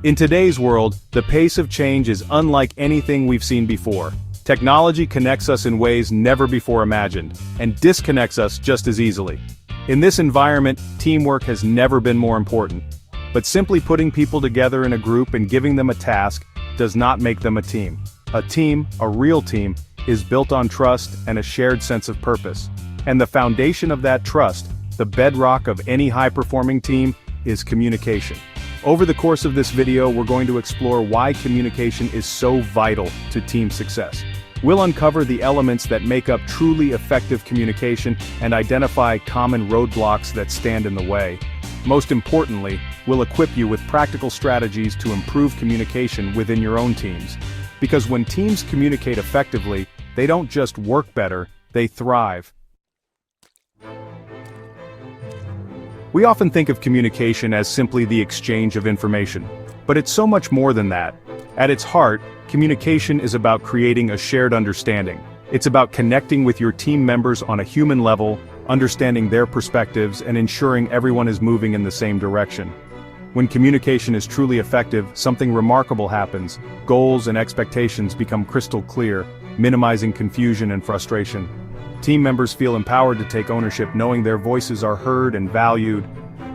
In today's world, the pace of change is unlike anything we've seen before. Technology connects us in ways never before imagined, and disconnects us just as easily. In this environment, teamwork has never been more important. But simply putting people together in a group and giving them a task does not make them a team. A team, a real team, is built on trust and a shared sense of purpose. And the foundation of that trust, the bedrock of any high-performing team, is communication. Over the course of this video, we're going to explore why communication is so vital to team success. We'll uncover the elements that make up truly effective communication and identify common roadblocks that stand in the way. Most importantly, we'll equip you with practical strategies to improve communication within your own teams. Because when teams communicate effectively, they don't just work better, they thrive. We often think of communication as simply the exchange of information, but it's so much more than that. At its heart, communication is about creating a shared understanding. It's about connecting with your team members on a human level, understanding their perspectives, and ensuring everyone is moving in the same direction. When communication is truly effective, something remarkable happens. Goals and expectations become crystal clear, minimizing confusion and frustration. Team members feel empowered to take ownership knowing their voices are heard and valued.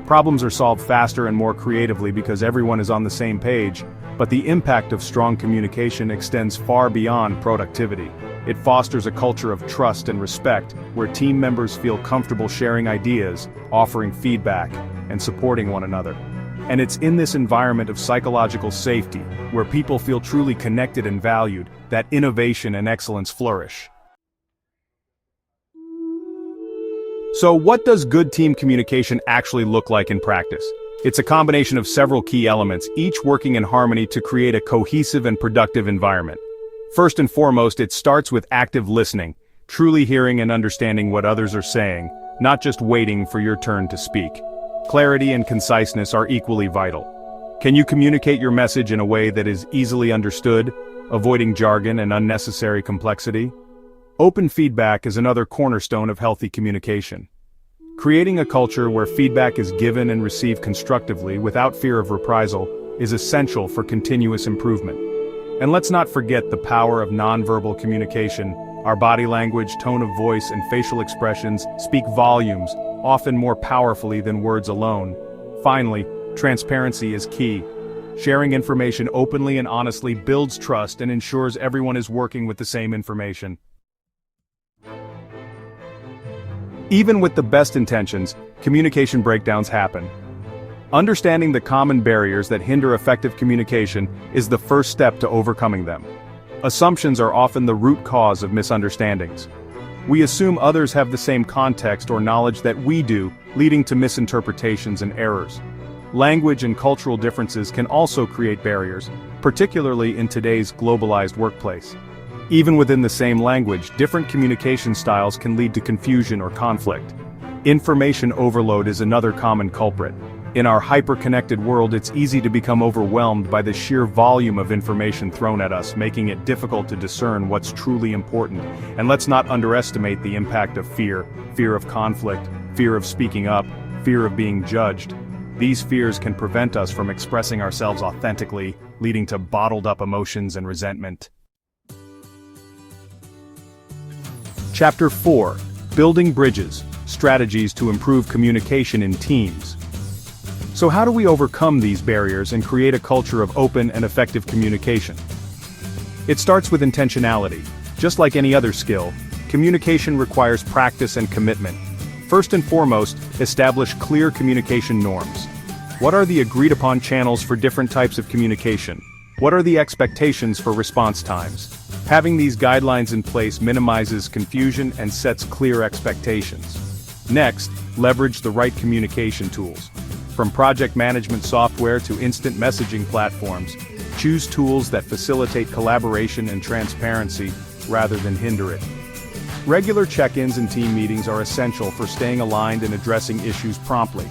Problems are solved faster and more creatively because everyone is on the same page, but the impact of strong communication extends far beyond productivity. It fosters a culture of trust and respect, where team members feel comfortable sharing ideas, offering feedback, and supporting one another. And it's in this environment of psychological safety, where people feel truly connected and valued, that innovation and excellence flourish. So what does good team communication actually look like in practice? It's a combination of several key elements, each working in harmony to create a cohesive and productive environment. First and foremost, it starts with active listening, truly hearing and understanding what others are saying, not just waiting for your turn to speak. Clarity and conciseness are equally vital. Can you communicate your message in a way that is easily understood, avoiding jargon and unnecessary complexity? Open feedback is another cornerstone of healthy communication. Creating a culture where feedback is given and received constructively without fear of reprisal is essential for continuous improvement. And let's not forget the power of nonverbal communication. Our body language, tone of voice, and facial expressions speak volumes, often more powerfully than words alone. Finally, transparency is key. Sharing information openly and honestly builds trust and ensures everyone is working with the same information. Even with the best intentions, communication breakdowns happen. Understanding the common barriers that hinder effective communication is the first step to overcoming them. Assumptions are often the root cause of misunderstandings. We assume others have the same context or knowledge that we do, leading to misinterpretations and errors. Language and cultural differences can also create barriers, particularly in today's globalized workplace. Even within the same language, different communication styles can lead to confusion or conflict. Information overload is another common culprit. In our hyper-connected world, it's easy to become overwhelmed by the sheer volume of information thrown at us, making it difficult to discern what's truly important. And let's not underestimate the impact of fear of conflict, fear of speaking up, fear of being judged. These fears can prevent us from expressing ourselves authentically, leading to bottled-up emotions and resentment. Chapter 4. Building Bridges, Strategies to Improve Communication in Teams. So how do we overcome these barriers and create a culture of open and effective communication? It starts with intentionality. Just like any other skill, communication requires practice and commitment. First and foremost, establish clear communication norms. What are the agreed-upon channels for different types of communication? What are the expectations for response times? Having these guidelines in place minimizes confusion and sets clear expectations. Next, leverage the right communication tools. From project management software to instant messaging platforms, choose tools that facilitate collaboration and transparency rather than hinder it. Regular check-ins and team meetings are essential for staying aligned and addressing issues promptly.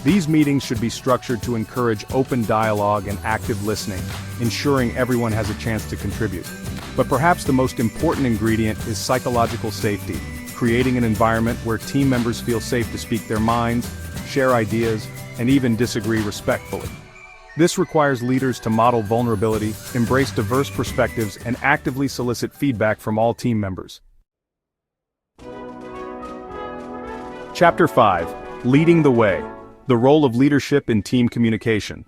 These meetings should be structured to encourage open dialogue and active listening, ensuring everyone has a chance to contribute. But perhaps the most important ingredient is psychological safety, creating an environment where team members feel safe to speak their minds, share ideas, and even disagree respectfully. This requires leaders to model vulnerability, embrace diverse perspectives, and actively solicit feedback from all team members. Chapter 5. Leading the Way. The role of leadership in team communication.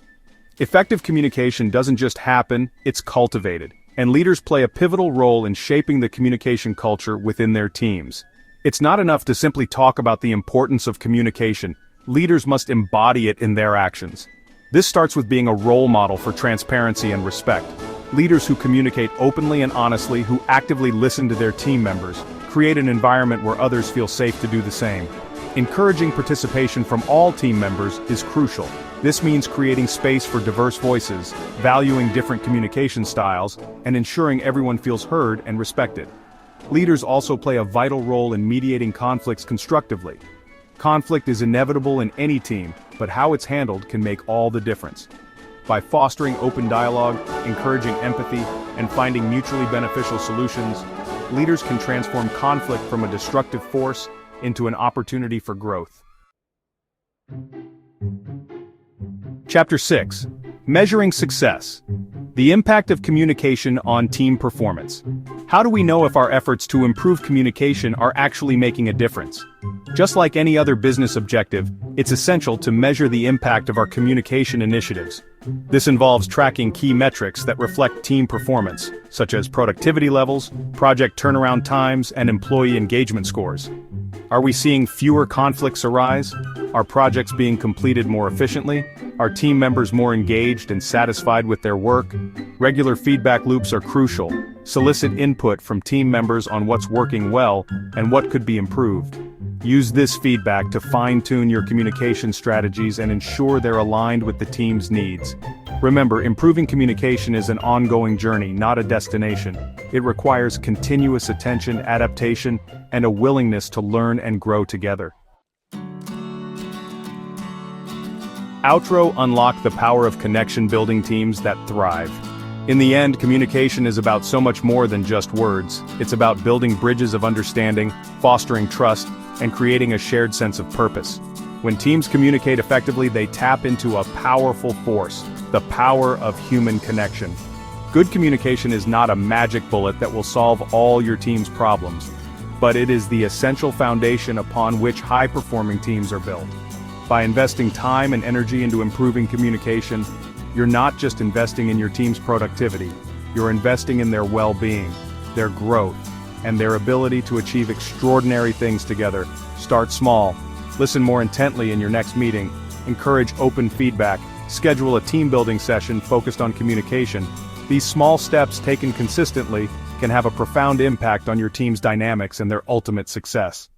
Effective communication doesn't just happen, it's cultivated, and leaders play a pivotal role in shaping the communication culture within their teams. It's not enough to simply talk about the importance of communication, leaders must embody it in their actions. This starts with being a role model for transparency and respect. Leaders who communicate openly and honestly, who actively listen to their team members, create an environment where others feel safe to do the same. Encouraging participation from all team members is crucial. This means creating space for diverse voices, valuing different communication styles, and ensuring everyone feels heard and respected. Leaders also play a vital role in mediating conflicts constructively. Conflict is inevitable in any team, but how it's handled can make all the difference. By fostering open dialogue, encouraging empathy, and finding mutually beneficial solutions, leaders can transform conflict from a destructive force into an opportunity for growth. Chapter 6. Measuring Success. The impact of communication on team performance. How do we know if our efforts to improve communication are actually making a difference? Just like any other business objective, it's essential to measure the impact of our communication initiatives. This involves tracking key metrics that reflect team performance, such as productivity levels, project turnaround times, and employee engagement scores. Are we seeing fewer conflicts arise? Are projects being completed more efficiently? Are team members more engaged and satisfied with their work? Regular feedback loops are crucial. Solicit input from team members on what's working well and what could be improved. Use this feedback to fine-tune your communication strategies and ensure they're aligned with the team's needs. Remember, improving communication is an ongoing journey, not a destination. It requires continuous attention, adaptation, and a willingness to learn and grow together. Outro. Unlock the power of connection-building teams that thrive. In the end, communication is about so much more than just words. It's about building bridges of understanding, fostering trust, and creating a shared sense of purpose. When teams communicate effectively, they tap into a powerful force, the power of human connection. Good communication is not a magic bullet that will solve all your team's problems, but it is the essential foundation upon which high-performing teams are built. By investing time and energy into improving communication, you're not just investing in your team's productivity, you're investing in their well-being, their growth, and their ability to achieve extraordinary things together. Start small. Listen more intently in your next meeting. Encourage open feedback. Schedule a team-building session focused on communication. These small steps taken consistently can have a profound impact on your team's dynamics and their ultimate success.